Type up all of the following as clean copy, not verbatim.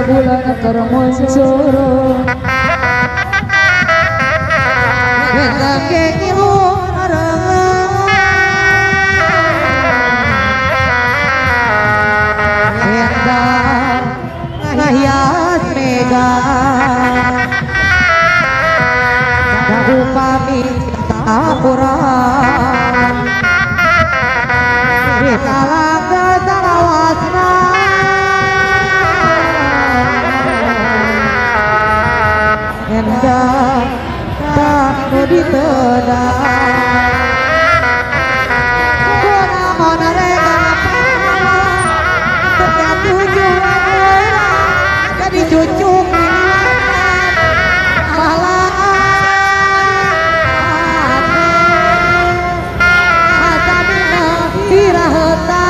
bulan Karmonsoro Wendake ilunara Wenda Rahyat Mega Dahu pami Tapura Witalangga Salawasna Hendak tak ditedang Kona mana rega Setiap tujuan jadi cucu malah asamina diraheta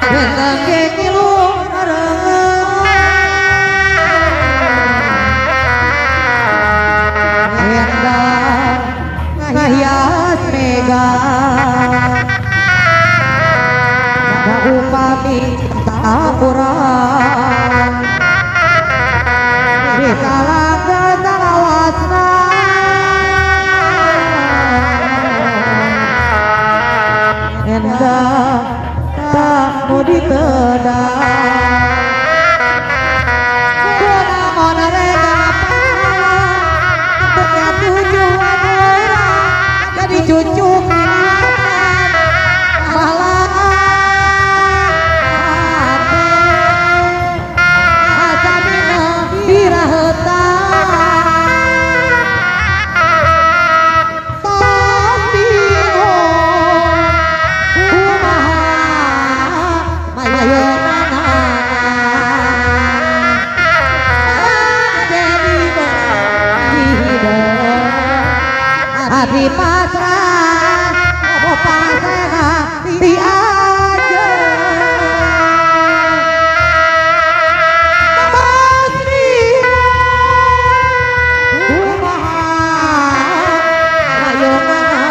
Bentang kekilu Endang Ngahias mega Gak upami tak kurang Bisa langga salawasna Endang tak mau ditedang Kuna mau nerega Bekat tujuan orang Jadi cucu malah Asamina dirahetan Tapi di pasrah, mau pasrah di aja. Pasti rumah ayo mana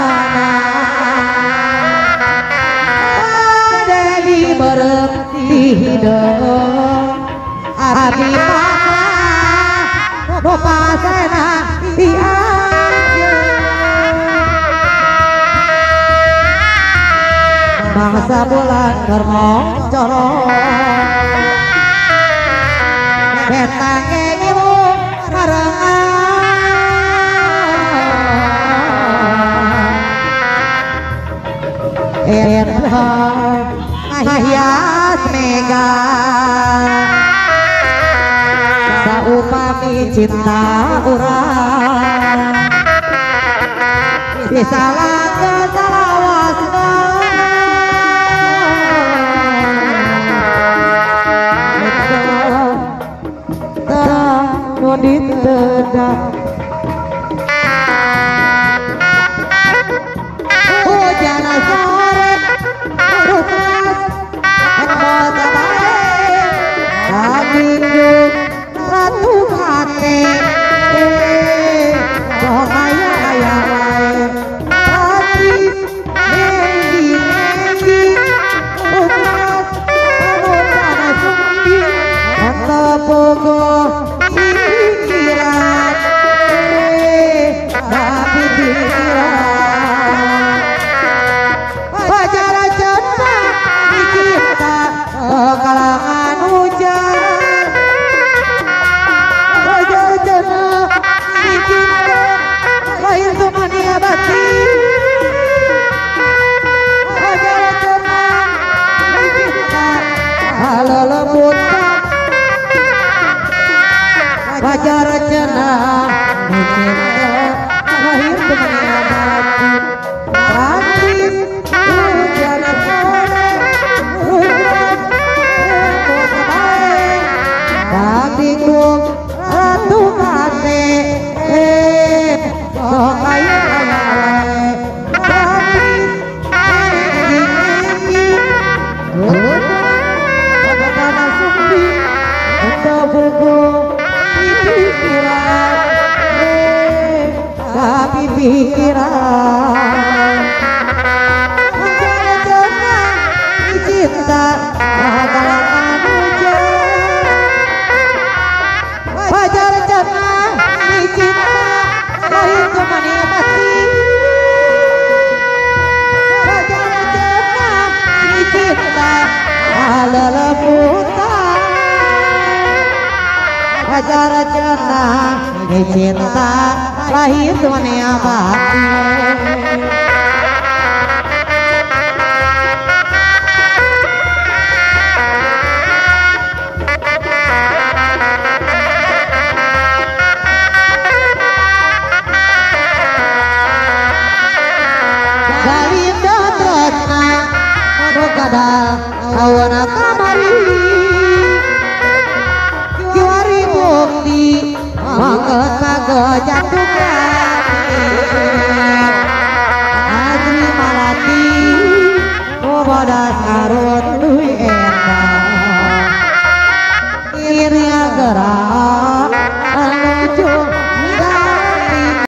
jadi berhenti hidup. Di pasrah, mau pasrah di aja. Bangsa bulan kermong corong Betang ngilu karengan Endang ngahias mega Saupami cinta urang Bisa langga salawasna ditedang hujan sore rupas mata baik daging ratu hati bahaya ayah tapi mendi rupas hujan sumbi mata pogo kalangan hujan wajar jana dicinta lahir semania batin wajar jana dicinta halo lembutan wajar jana dicinta lahir semania batin batin hujan sore hujan Bingung ratu kate sokaya ayale tapi ini pada sumbi untuk buku pikiran tapi pikiran jangan cinta kalangan hujan wajar jana dicinta lahir kemania pasti wajar jana dicinta ala lembutan wajar jana dicinta lahir kemania pasti kawana kamari kiwari bukti mangga saga jantung Adri malati bodas karut lui iri